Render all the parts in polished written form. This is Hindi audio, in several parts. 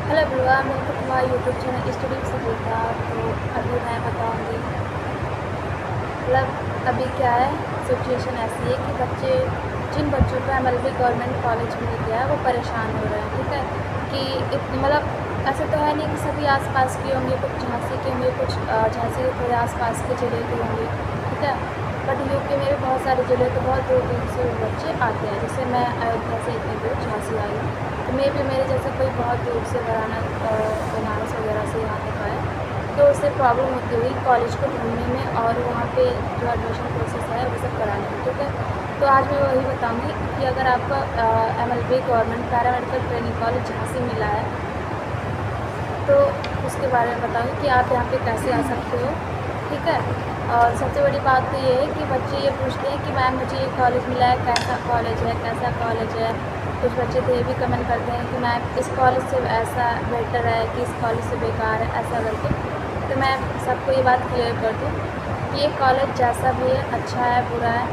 Hello everyone, welcome to my YouTube channel study से देखा। तो अभी मैं बताऊंगी अभी क्या है। सिचुएशन ऐसी है कि जिन बच्चों को एमएलबी गवर्नमेंट कॉलेज मिल गया है वो परेशान हो रहे हैं। ठीक है कि ऐसे तो है नहीं कि सभी आसपास के होंगे, कुछ झांसी के होंगे, कुछ झांसी के थोड़े आसपास के ज़िले के होंगे। ठीक है, बट यूपी में भी बहुत सारे ज़िले तो बहुत दूर दूर से बच्चे आते हैं। जैसे मैं अयोध्या से इतनी दूर झांसी आई हूँ, तो मेरे जैसे कोई बहुत दूर से बनारस वगैरह से यहाँ तक आए तो उससे प्रॉब्लम होती हुई कॉलेज को ढूंढने में और वहाँ पे जो एडमिशन प्रोसेस है वो सब कराने में। ठीक है, तो आज मैं वही बताऊँगी कि अगर आपका MLB government paramedical training college Jhansi मिला है तो उसके बारे में बताऊँगी कि आप यहाँ पे कैसे आ सकते हो। ठीक है, और सबसे बड़ी बात तो ये है कि बच्चे ये पूछते हैं कि मैम मुझे ये कॉलेज मिला है, कैसा कॉलेज है, कैसा कॉलेज है। कुछ बच्चे तो ये भी कमेंट करते हैं कि मैम इस कॉलेज से ऐसा बेटर है कि इस कॉलेज से बेकार है, ऐसा करके। तो मैं सबको ये बात क्लियर कर दूँ कि ये कॉलेज जैसा भी है, अच्छा है बुरा है,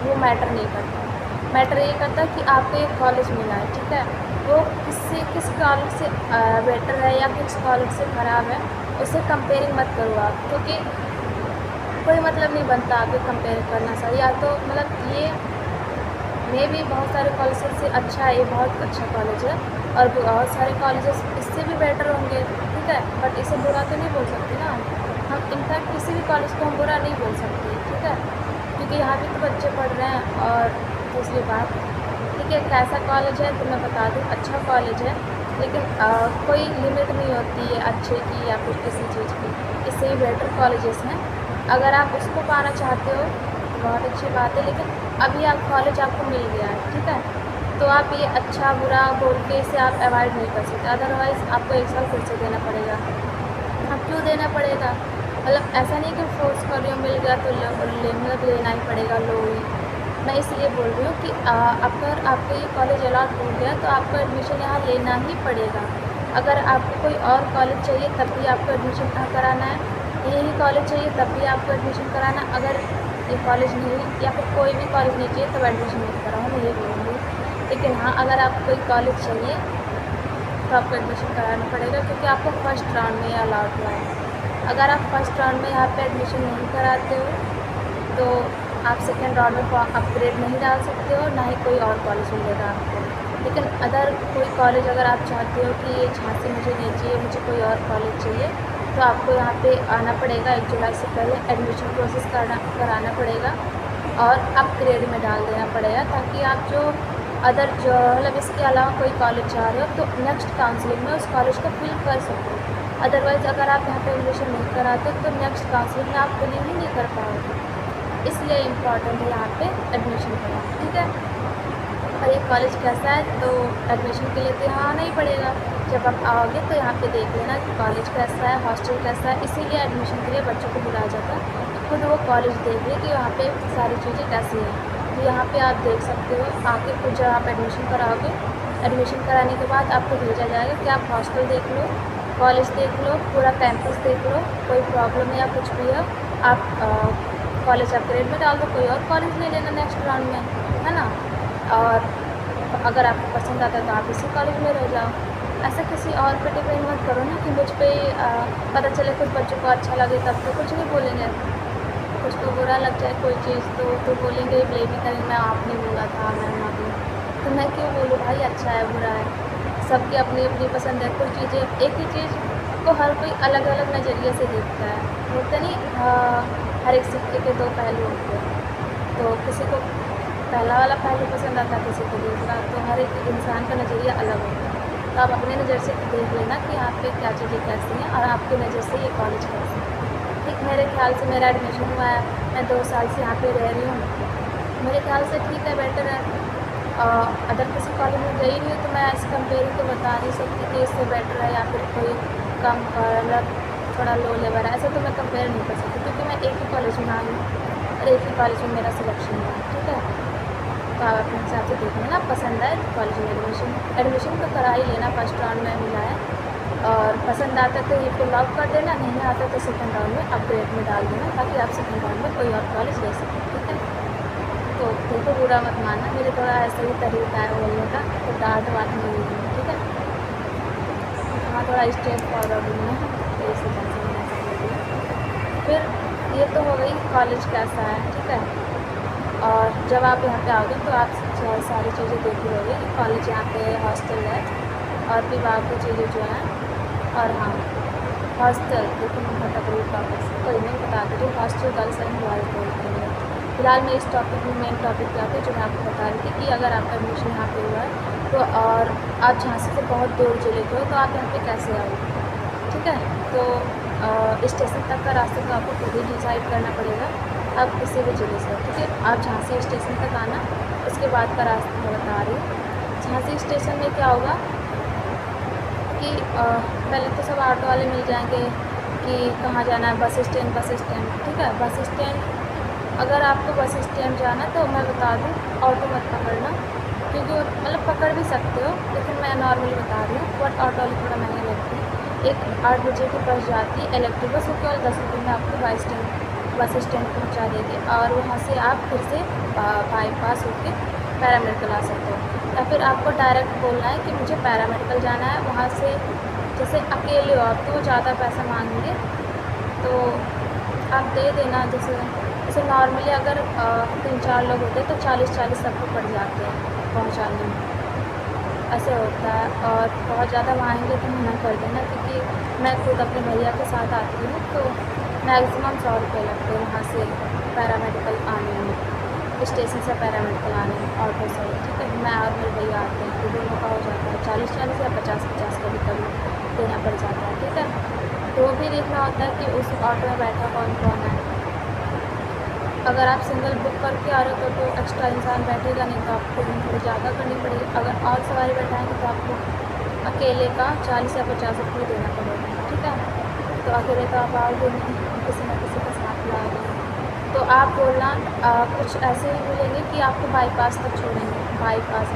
वो मैटर नहीं करता। मैटर ये करता है कि आपको ये कॉलेज मिला है। ठीक है, वो किस कॉलेज से बेटर है या किस कॉलेज से ख़राब है उससे कंपेयरिंग मत करो आप, क्योंकि कोई मतलब नहीं बनता आगे कंपेयर करना सही। या तो ये में भी बहुत सारे कॉलेज से अच्छा है, ये बहुत अच्छा कॉलेज है, और बहुत सारे कॉलेजेस इससे भी बेटर होंगे। ठीक है, बट इसे बुरा तो नहीं बोल सकते ना हम। इनफैक्ट किसी भी कॉलेज को हम बुरा नहीं बोल सकते। ठीक है, क्योंकि यहाँ भी तो बच्चे पढ़ रहे हैं। और दूसरी बात, ठीक है, कैसा कॉलेज है तो मैं बता दूँ, अच्छा कॉलेज है, लेकिन कोई लिमिट नहीं होती है अच्छे की या फिर किसी चीज़ की। इससे ही बेटर कॉलेजेस हैं, अगर आप उसको पाना चाहते हो तो बहुत अच्छी बात है। लेकिन अभी आप कॉलेज आपको मिल गया है, ठीक है, तो आप ये अच्छा बुरा बोल के इसे आप अवॉइड नहीं कर सकते। अदरवाइज़ आपको 1 साल फिर से देना पड़ेगा। अब क्यों देना पड़ेगा, ऐसा नहीं कि फोर्स कर रही हूँ, मिल गया तो लेना ही पड़ेगा, लो ही। मैं इसलिए बोल रही हूँ कि अगर आपको ये कॉलेज अलॉट हो गया तो आपको एडमिशन यहाँ लेना ही पड़ेगा। अगर आपको कोई और कॉलेज चाहिए तब भी आपको एडमिशन यहाँ कराना है, यही कॉलेज चाहिए तब भी आपको एडमिशन कराना। अगर ये कॉलेज नहीं या फिर कोई भी कॉलेज नहीं चाहिए तब एडमिशन नहीं कराऊँ, मैं यही बोलूँगी। लेकिन हाँ, अगर आपको कोई कॉलेज चाहिए तो आपको एडमिशन कराना पड़ेगा, क्योंकि आपको फर्स्ट राउंड में अलॉट हुआ है। अगर आप फर्स्ट राउंड में यहाँ पे एडमिशन नहीं कराते हो तो आप सेकेंड राउंड में अपग्रेड नहीं डाल सकते हो, ना ही कोई और कॉलेज मिलेगा आपको। लेकिन अदर कोई कॉलेज अगर आप चाहते हो कि ये झांसी मुझे नहीं चाहिए, मुझे कोई और कॉलेज चाहिए, तो आपको यहाँ पे आना पड़ेगा। 1 जुलाई से पहले एडमिशन प्रोसेस कराना पड़ेगा और अपग्रेड में डाल देना पड़ेगा, ताकि आप जो इसके अलावा कोई कॉलेज चाह रहे हो तो नेक्स्ट काउंसलिंग में उस कॉलेज को फिल कर सको। अदरवाइज़ अगर आप यहाँ पे एडमिशन नहीं कराते तो नेक्स्ट काउंसलिंग में आप फिलिंग ही नहीं कर पाओगे। इसलिए इम्पॉर्टेंट है यहाँ पे एडमिशन कराना। ठीक है, और ये कॉलेज कैसा है तो एडमिशन के लिए तो यहाँ आना ही पड़ेगा। जब आप आओगे तो यहाँ पे देख लेना कि कॉलेज कैसा है, हॉस्टल कैसा है। इसीलिए एडमिशन के लिए बच्चों को बुलाया जाता है, खुद वो कॉलेज देख ले कि वहाँ पे सारी चीज़ें कैसी हैं। तो यहाँ पे आप देख सकते हो आके, खुद जब आप एडमिशन कराओगे, एडमिशन कराने के बाद आपको भेजा जाएगा कि आप हॉस्टल देख लो, कॉलेज देख लो, पूरा कैंपस देख लो। कोई प्रॉब्लम है या कुछ भी है आप कॉलेज अपग्रेड में डाल दो, कोई और कॉलेज ले लेना नेक्स्ट राउंड में, है ना। और अगर आपको पसंद आता है तो आप इसी कॉलेज में रह जाओ। ऐसा किसी और पे डिपेंड मत करो ना कि मुझ पे पता चले कुछ बच्चों को अच्छा लगे तब तो कुछ नहीं बोलेंगे, कुछ को बुरा लग जाए कोई चीज़ तो बोलेंगे, ब्लेम ही करेंगे, मैं आपने बोला था, मैं मालूम। तो मैं क्यों बोलूँ भाई, अच्छा है बुरा है, सबकी अपनी अपनी पसंद है। कुछ चीज़ें, एक ही चीज़ को हर कोई अलग अलग नज़रिए से देखता है, होता नहीं, हर एक सिक्के के 2 पहलू होते हैं। तो किसी को पहला वाला पहलू पसंद आता है, किसी को दूसरा, तो हर एक इंसान का नज़रिया अलग होता है। तो आप अपने नज़र से देख लेना कि यहाँ पे क्या चीज़ें कैसी हैं और आपकी नज़र से ये कॉलेज कैसा है। ठीक, मेरे ख्याल से मेरा एडमिशन हुआ है, मैं 2 साल से यहाँ पे रह रही हूँ, मेरे ख्याल से ठीक है, बेटर है। अदर किसी कॉलेज में गई नहीं हूँ तो मैं इस कंपेयरिंग तो बता नहीं सकती कि इससे बेटर है या फिर कोई कम थोड़ा लो लेवल है। ऐसा तो मैं कंपेयर नहीं कर सकती, क्योंकि मैं एक ही कॉलेज में आई हूँ और एक ही कॉलेज में मेरा सिलेक्शन हुआ। ठीक है, तो आप अपने हिसाब से देख लेना, पसंद आए तो कॉलेज में एडमिशन तो करा ही लेना। फर्स्ट राउंड में मिला है और पसंद आता तो ये को लॉक कर देना, नहीं आता तो सेकंड राउंड में अपग्रेड में डाल देना, ताकि आप सेकंड राउंड में कोई और कॉलेज ले सकें। ठीक है, तो देखो बुरा मत मानना, मेरे थोड़ा ऐसा ही तरीका है बोलने का, तो डांट बात नहीं होगी। ठीक है, थोड़ा स्ट्रेट फॉरवर्ड हूँ मैं, तो इसी वजह से मैंने ऐसा बोल दिया। फिर ये तो हो गई कॉलेज कैसा है, ठीक है। और जब आप यहाँ पे आओगे तो आप सारी चीज़ें देख लोगे। कॉलेज यहाँ पे हॉस्टल है और भी बाकी चीज़ें जो हैं। और हाँ, हॉस्टल लेकिन मतलब टॉपिक कोई नहीं बता दीजिए, हॉस्टल गर्ल्स एंड बॉयज़ बोलते हैं। फिलहाल मैं इस टॉपिक में मेन टॉपिक क्या था जो मैं आपको बता रही थी कि अगर आपका एडमिशन यहाँ पे हुआ है तो और आप झांसी से बहुत दूर जिले के हो तो आप यहाँ पे कैसे आओगे, ठीक है। तो स्टेशन तक का रास्ता तो आपको खुद ही डिसाइड करना पड़ेगा, आप किसी भी ज़िले से, ठीक है। आप झांसी स्टेशन तक आना, उसके बाद का रास्ता मैं बता रही हूँ। झांसी स्टेशन में क्या होगा कि पहले तो सब ऑटो वाले मिल जाएंगे कि कहाँ जाना है, बस स्टैंड, ठीक है। बस स्टैंड अगर आपको बस स्टैंड जाना है तो मैं बता दूँ ऑटो मत पकड़ना, क्योंकि मतलब पकड़ भी सकते हो लेकिन मैं नॉर्मली बता रही हूँ, बट ऑटो वाली थोड़ा महंगे लगती है। एक 8 बजे की बस जाती है इलेक्ट्रिक बस, वो केवल 10 रुपये में आपको बस स्टैंड पहुँचा देगी और वहाँ से आप फिर से बाईपास होकर पैरामेडिकल आ सकते हो। या फिर आपको डायरेक्ट बोलना है कि मुझे पैरामेडिकल जाना है, वहाँ से जैसे अकेले हो आप तो वो ज़्यादा पैसा मांगेंगे तो आप दे देना। जैसे नॉर्मली अगर 3-4 लोग होते हैं तो 40-40 सबको पड़ जाते हैं पहुँचाने में, ऐसे होता है। और बहुत ज़्यादा मांगेंगे तो मना कर देना, क्योंकि मैं खुद अपने भैया के साथ आती हूँ तो मैक्सिमम 100 रुपये लगते हैं वहाँ से पैरामेडिकल आने में, स्टेशन से पैरामेडिकल आने में ऑटो से, ठीक है। मैं और मेरे भैया आते हैं तो दोनों का हो जाता है 40-40 या 50-50 कभी कभी देना पड़ जाता है, ठीक है। तो भी देखना होता है कि उस ऑटो में बैठा कौन कौन है। अगर आप सिंगल बुक करके आ रहे हो तो एक्स्ट्रा इंसान बैठेगा नहीं, तो आपको थोड़ी ज़्यादा करनी पड़ेगी। अगर और सवारी बैठाएंगे तो आपको अकेले का 40 या 50 रुपये देना पड़ेगा, ठीक है। तो अकेले तो आप आओगे नहीं, किसी न किसी के साथ लाओगे। तो आप बोलना कुछ ऐसे ही मिलेंगे कि आपको बाईपास तक छोड़ेंगे, बाईपास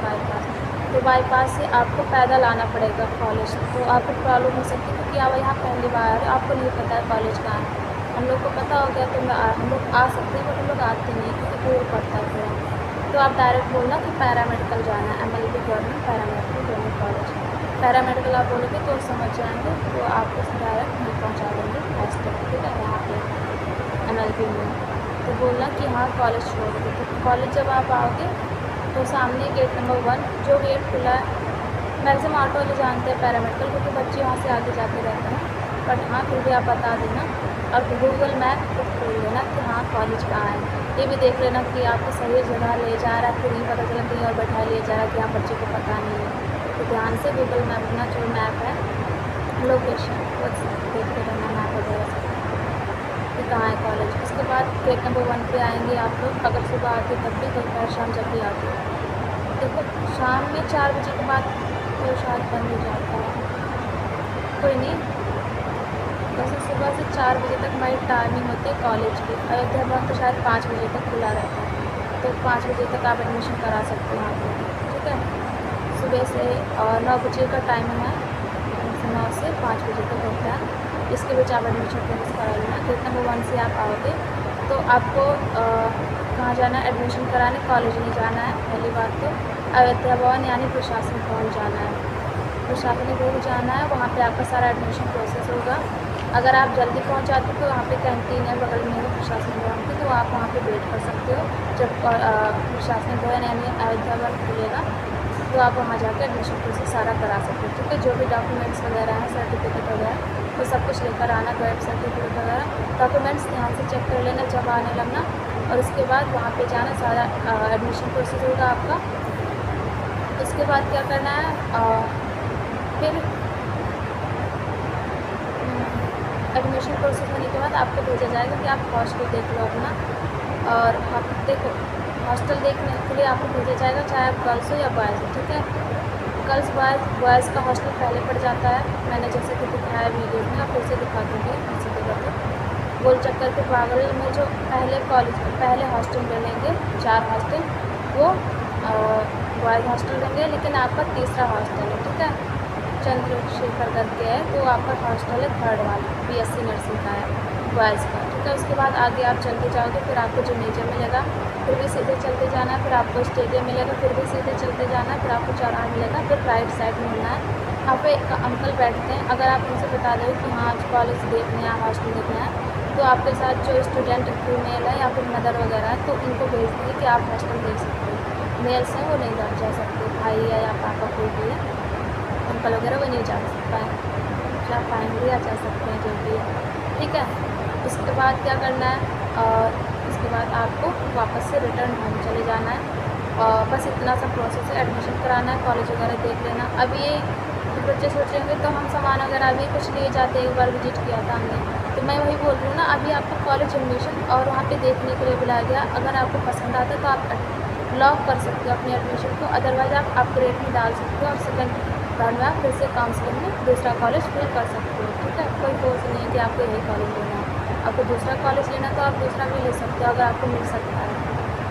तो बाईपास से आपको पैदल आना पड़ेगा कॉलेज। तो आपको प्रॉब्लम हो सकती है क्योंकि आप यहाँ पहली बार आपको नहीं पता है कॉलेज कहाँ है। हम लोग को पता हो गया तो हम लोग आ सकते हैं, बट हम लोग आते नहीं क्योंकि दूर पड़ता है थोड़ा। तो आप डायरेक्ट बोलना कि पैरामेडिकल जाना है, MLB गवर्नमेंट पैरामेडिकल दोनों कॉलेज। पैरामेडिकल आप बोलोगे तो समझ जाएंगे, तो आपको डायरेक्ट नहीं पहुँचा देंगे हॉस्टल, ठीक है, यहाँ पे MLB में। तो बोलना कि हाँ कॉलेज छोड़ दो। तो कॉलेज जब आप आओगे तो सामने गेट नंबर 1 जो गेट खुला है, मैक्सिमम ऑटो वाले जानते हैं पैरामेडिकल क्योंकि बच्चे वहाँ से आगे जाते रहते हैं, बट हाँ फिर भी आप बता देना। और गूगल मैप को खोल लेना कि हाँ कॉलेज कहाँ है, ये भी देख लेना कि आपको सही जगह ले जा रहा है, फिर नहीं पता चला कहीं और बैठा ले जा रहा है कि यहाँ बच्चे को पता नहीं है। तो ध्यान से गूगल मैप अपना जो मैप है लोकेशन वो देखते रहना, मैप वगैरह से कि कहाँ है कॉलेज। उसके बाद गेट नंबर 1 पे आएंगे आप लोग। अगर सुबह आते तब भी, दोपहर शाम जब भी आते देखो शाम में 4 बजे के बाद तो शायद बंद हो जाता है, कोई नहीं। वैसे सुबह से 4 बजे तक हमारी टाइमिंग होती है कॉलेज की। अयोध्या भवन तो शायद 5 बजे तक खुला रहता है, तो 5 बजे तक आप एडमिशन करा सकते हो वहाँ पर, ठीक है। सुबह से 9 बजे का टाइमिंग है, 9 से 5 बजे तक होता है। इसके बीच आप एडमिशन प्रोसेस करा लेना। गेट नंबर 1 से आप आओगे तो आपको कहाँ जाना है एडमिशन कराने, कॉलेज नहीं जाना है। पहली बात तो अयोध्या भवन यानी प्रशासनिक भवन जाना है, प्रशासनिक भवन जाना है, वहाँ पे आपका सारा एडमिशन प्रोसेस होगा। अगर आप जल्दी पहुँच जाते हो तो वहाँ पे कैंटीन है बगल में है प्रशासनिक भवन की, तो आप वहाँ पे वेट कर सकते हो। जब प्रशासनिक भवन यानी अयोध्या भवन खुलेगा तो आप वहाँ जाकर एडमिशन प्रोसेस सारा करा सकते हो, ठीक है। जो भी डॉक्यूमेंट्स वगैरह हैं, सर्टिफिकेट वगैरह, तो सब कुछ लेकर आना, गैप सर्टिफिकेट वगैरह डॉक्यूमेंट्स ध्यान से चेक कर लेना जब आने लगना। और उसके बाद वहाँ पे जाना, सारा एडमिशन प्रोसेस होगा आपका। उसके बाद क्या करना है, फिर एडमिशन प्रोसेस होने के बाद आपको भेजा जाएगा कि आप हॉस्टल देख लो अपना। और देखो हॉस्टल देखने के लिए आपको भेजा जाएगा चाहे आप गर्ल्स हो या बॉयज़ हो, ठीक है। गर्ल्स बॉयज़ का हॉस्टल पहले पड़ जाता है, मैंने जैसे कि दिखाया वीडियो में, आप फिर से दिखा दूँगी इसी जगह पर। गोल चक्कर के बगल में जो पहले हॉस्टल मिलेंगे 4 हॉस्टल, वो बॉयज़ हॉस्टल रहेंगे, लेकिन आपका तीसरा हॉस्टल है, ठीक है। चंद्रशेखर करके है, तो आपका हॉस्टल है 3rd वाला, BSc नर्सिंग का है, बॉयज़ का, ठीक है। उसके बाद आगे आप चलते जाओगे, फिर आपको जिम्नेजियम मिलेगा, फिर भी सीधे चलते जाना है, फिर आपको स्टेडियम मिलेगा, फिर भी सीधे चलते जाना है, फिर आपको चौराहा मिलेगा, फिर राइट साइड मुड़ना है। यहाँ पे एक अंकल बैठते हैं, अगर आप उनसे बता दो कि हाँ आज कॉलेज देखना है, हॉस्टल देखना है, तो आपके साथ जो स्टूडेंट फीमेल है या फिर मदर वगैरह है, तो इनको भेज देंगे कि आप हॉस्टल देख सकते हो। मेल्स हैं वो नहीं जा सकते, भाई है या पापा कोई भी है, अंकल वगैरह वो नहीं जा सकता है, या पाएंगे या जा सकते हैं जो भी है, ठीक है। उसके बाद क्या करना है, और इसके बाद आपको वापस से रिटर्न होम चले जाना है, और बस इतना सा प्रोसेस है। एडमिशन कराना है, कॉलेज वगैरह देख लेना। अब ये बच्चे सोचेंगे तो हम सामान वगैरह अभी कुछ लिए जाते, एक बार विजिट किया था हमने, तो मैं वही बोल रही हूँ ना, अभी आपको कॉलेज एडमिशन और वहाँ पे देखने के लिए बुलाया गया। अगर आपको पसंद आता है तो आप लॉक कर सकते हो अपनी एडमिशन को, अदरवाइज़ आप अपग्रेड में डाल सकते हो और सेकंड राउंड में आप फिर से काउंसलिंग में दूसरा कॉलेज फिल कर सकते हो, ठीक है। कोई फोर्स नहीं है कि आपको यही कॉलेज लेना है, आपको दूसरा कॉलेज लेना तो आप दूसरा भी ले सकते हो अगर आपको मिल सकता है,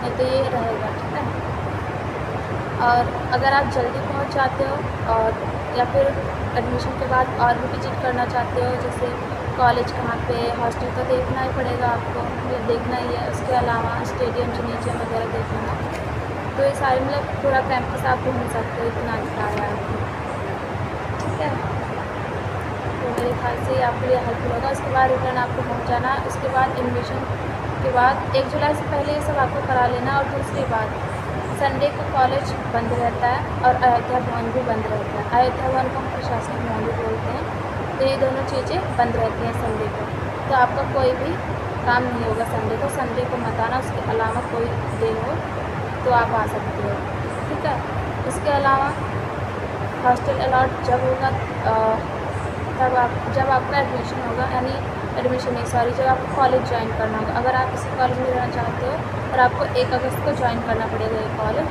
नहीं तो ये रहेगा, ठीक है। और अगर आप जल्दी पहुँच जाते हो और या फिर एडमिशन के बाद और भी विजिट करना चाहते हो, जैसे कॉलेज कहाँ पे, हॉस्टल तो देखना ही पड़ेगा आपको, ये देखना ही है। उसके अलावा स्टेडियम, जिम्नेजियम वगैरह देखना, तो ये सारे मतलब पूरा कैंपस आप घूम सकते हो, इतना अच्छा है आपको, ठीक है। तो मेरे ख्याल से आपके लिए हेल्पफुल होगा। उसके बाद रिटर्न आपको पहुँचाना, उसके बाद एडमिशन के बाद 1 जुलाई से पहले ये सब आपको करा लेना। और दूसरी बात, संडे को कॉलेज बंद रहता है और अयोध्या भवन भी बंद रहता है। अयोध्या भवन को हम प्रशासनिक भवन भी बोलते हैं, तो ये दोनों चीज़ें बंद रहती हैं संडे को, तो आपका कोई भी काम नहीं होगा संडे को। संडे को मत आना, उसके अलावा कोई डे हो तो आप आ सकते हो, ठीक है। इसके अलावा हॉस्टल अलॉट जब होगा जब आपका एडमिशन होगा, यानी एडमिशन नहीं सॉरी, जब आपको कॉलेज ज्वाइन करना होगा। अगर आप इसी कॉलेज में रहना चाहते हो और आपको 1 अगस्त को ज्वाइन करना पड़ेगा ये कॉलेज,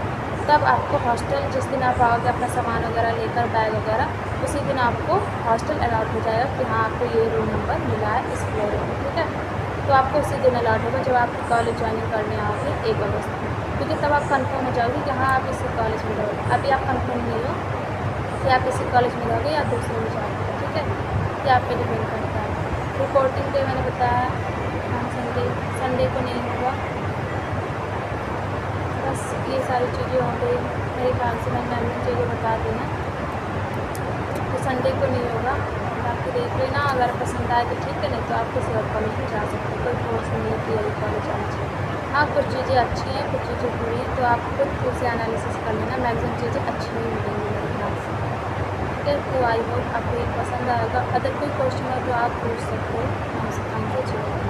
तब आपको हॉस्टल जिस दिन आप आओगे अपना सामान वगैरह लेकर, बैग वगैरह, उसी दिन आपको हॉस्टल अलॉट हो जाएगा कि हाँ आपको ये रूम नंबर मिला है इस फ्लोर में, ठीक है। तो आपको उसी दिन अलॉट होगा जब आप कॉलेज ज्वाइन करने आओगे 1 अगस्त को, क्योंकि तब आप कन्फर्म हो जाओगे कि हाँ आप इसी कॉलेज में रहोगे। अभी आप कन्फर्म नहीं हो कि आप इसी कॉलेज में रहोगे या दूसरे में जाओगे, ठीक है। ये आप पे डिपेंड करता है। रिपोर्टिंग डे मैंने बताया, हाँ संडे को नहीं होगा। बस ये सारी चीज़ें हो गई मेरे ख्याल से, मैंने अन्य चीज़ें बता दी हैं। तो संडे को नहीं होगा, बाकी देख लेना, अगर पसंद आए तो ठीक है, नहीं तो आप किसी और कॉलेज में जा सकते हो, कोई फोर्स नहीं है कि यही कॉलेज आना चाहिए। हाँ कुछ चीज़ें अच्छी हैं, कुछ चीज़ें बुरी हैं, तो आप खुद से एनालिसिस कर लेना। मैक्सिमम चीज़ें अच्छी नहीं मिलेंगी मेरे ख्याल से, ठीक है। तो आई होप आपको ये पसंद आएगा। अगर कोई क्वेश्चन हो तो आप पूछ सकते हो, हम सिखाएंगे।